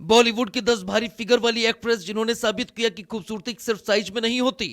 बॉलीवुड की 10 भारी फिगर वाली एक्ट्रेस जिन्होंने साबित किया कि खूबसूरती सिर्फ साइज में नहीं होती।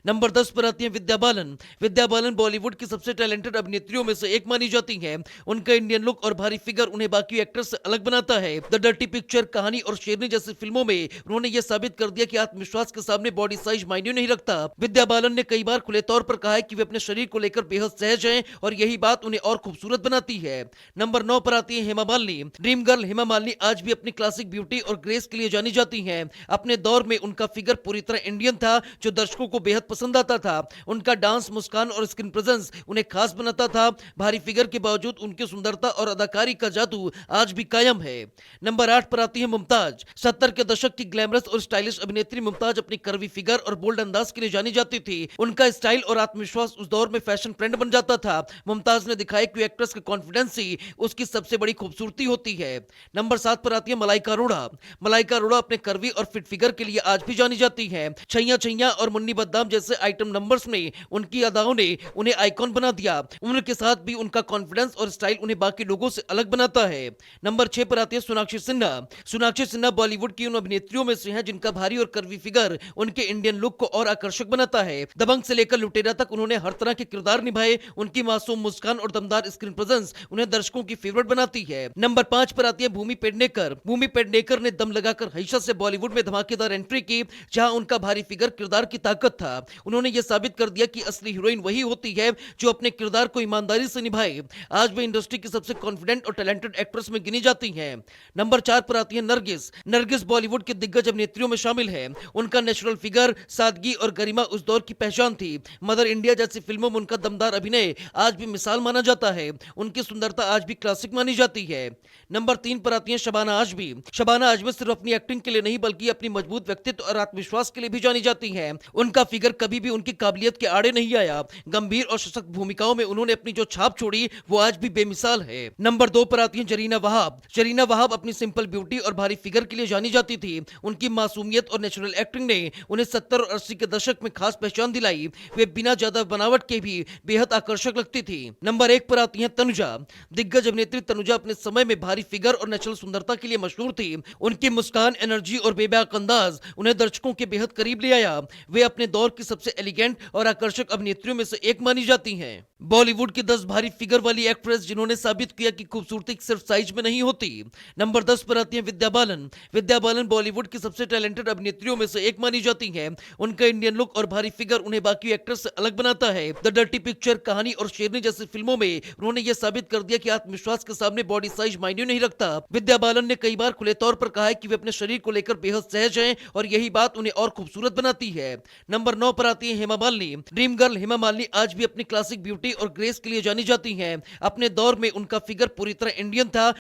नंबर 10 पर आती हैं विद्या बालन। विद्या बालन बॉलीवुड की सबसे टैलेंटेड अभिनेत्रियों में से एक मानी जाती हैं। उनका इंडियन लुक और भारी फिगर उन्हें बाकी एक्ट्रेस से अलग बनाता है। द डर्टी पिक्चर, कहानी और शेरनी जैसी फिल्मों में उन्होंने यह साबित कर दिया कि आत्मविश्वास के सामने बॉडी साइज मायने नहीं रखता। विद्या बालन ने कई बार खुले तौर पर कहा है कि वे अपने शरीर को लेकर बेहद सहज हैं और यही बात उन्हें और खूबसूरत बनाती है। नंबर 9 पर आती है हेमा मालिनी। ड्रीम गर्ल हेमा मालिनी आज भी अपनी क्लासिक ब्यूटी और ग्रेस के लिए जानी जाती हैं। अपने दौर में उनका फिगर पूरी तरह इंडियन था, जो दर्शकों को बेहद पसंद आता था। उनका डांस, मुस्कान और स्क्रीन प्रेजेंस उन्हें खास बनाता था। भारी फिगर के बावजूद उनकी सुंदरता और अदाकारी का जादू आज भी कायम है। नंबर 8 पर आती है मुमताज। 70 के दशक की ग्लैमरस और स्टाइलिश अभिनेत्री मुमताज अपनी कर्वी फिगर और बोल्ड अंदाज के लिए जानी जाती थी। उनका स्टाइल और आत्मविश्वास उस दौर में फैशन ट्रेंड बन जाता था। मुमताज ने दिखाया कि एक्ट्रेस का कॉन्फिडेंस ही उसकी सबसे बड़ी खूबसूरती होती है। नंबर 7 पर आती है मलाइका अरोड़ा। मलाइका अरोड़ा अपने कर्वी और फिट फिगर के लिए आज भी जानी जाती हैं। छैया छैया और मुन्नी बदनाम जैसे आइटम नंबर्स में उनकी अदाओं ने उन्हें आइकॉन बना दिया। उम्र के साथ भी उनका कॉन्फिडेंस और स्टाइल उन्हें बाकी लोगों से अलग बनाता है। नंबर 6 पर आती है सोनाक्षी सिन्हा। सोनाक्षी सिन्हा बॉलीवुड की उन अभिनेत्रियों में से हैं जिनका भारी और कर्वी फिगर उनके इंडियन लुक को और आकर्षक बनाता है। दबंग से लेकर लुटेरा तक उन्होंने हर तरह के किरदार निभाए। उनकी मासूम मुस्कान और दमदार स्क्रीन प्रेजेंस उन्हें दर्शकों की फेवरेट बनाती है। नंबर 5 पर आती है भूमि पेडनेकर। भूमि पेडनेकर ने दम लगाकर हईशा से बॉलीवुड में धमाकेदार एंट्री की, जहां उनका भारी फिगर किरदार की ताकत था। उन्होंने यह साबित कर दिया कि असली हीरोइन वही होती है जो अपने किरदार को ईमानदारी से निभाए। आज वे इंडस्ट्री की सबसे कॉन्फिडेंट और टैलेंटेड एक्ट्रेस में गिनी जाती हैं। नंबर 4 पर आती है नरगिस। नरगिस बॉलीवुड की दिग्गज अभिनेत्रियों में शामिल है। उनका नेचुरल फिगर, सादगी और गरिमा उस दौर की पहचान थी। मदर इंडिया जैसी फिल्मों में उनका दमदार अभिनय आज भी मिसाल माना जाता है। उनकी सुंदरता आज भी क्लासिक मानी जाती है। नंबर 3 पर आती है शबाना आजमी। शबाना आजमी सिर्फ अपनी एक्टिंग के लिए नहीं बल्कि अपनी मजबूत व्यक्तित्व और आत्मविश्वास के लिए भी जानी जाती हैं। उनका फिगर कभी भी उनकी काबिलियत के आड़े नहीं आया। गंभीर और सशक्त भूमिकाओं में उन्होंने अपनी जो छाप छोड़ी वो आज भी बेमिसाल है। नंबर 2 पर आती है जरीना वहाब। जरीना वहाब अपनी सिंपल ब्यूटी और भारी फिगर के लिए जानी जाती थी। उनकी मासूमियत और नेचुरल एक्टिंग ने उन्हें 70 और 80 के दशक में खास पहचान दिलाई। वे बिना ज्यादा बनावट के भी बेहद आकर्षक लगती थी। नंबर 1 पर आती है तनुजा। दिग्गज अभिनेत्री तनुजा अपने समय में भारी फिगर और नेचुरल सुंदरता के लिए मशहूर थी। उनकी मुस्कान, एनर्जी और बेबाक अंदाज उन्हें दर्शकों के बेहद करीब ले आया। वे अपने दौर की सबसे एलिगेंट और आकर्षक अभिनेत्रियों में से एक मानी जाती हैं। बॉलीवुड की 10 भारी फिगर वाली एक्ट्रेस जिन्होंने साबित किया कि खूबसूरती सिर्फ साइज में नहीं होती। नंबर 10 पर आती है विद्या बालन। विद्या बालन बॉलीवुड की सबसे टैलेंटेड अभिनेत्रियों में से एक मानी जाती हैं। उनका इंडियन लुक और भारी फिगर उन्हें बाकी एक्ट्रेस से अलग बनाता है। द डर्टी पिक्चर, कहानी और शेरनी जैसी फिल्मों में उन्होंने यह साबित कर दिया कि आत्मविश्वास के सामने बॉडी साइज मायने नहीं रखता। विद्या बालन ने कई बार खुले तौर पर कहा है कि वे अपने शरीर को लेकर बेहद सहज हैं और यही बात उन्हें और खूबसूरत बनाती है। नंबर 9 पर आती है हेमा मालिनी। ड्रीम गर्ल हेमा मालिनी आज भी अपनी क्लासिक ब्यूटी और ग्रेस के लिए जानी जाती हैं। अपने दौर में उनका फिगर पूरी तरह इंडियन था,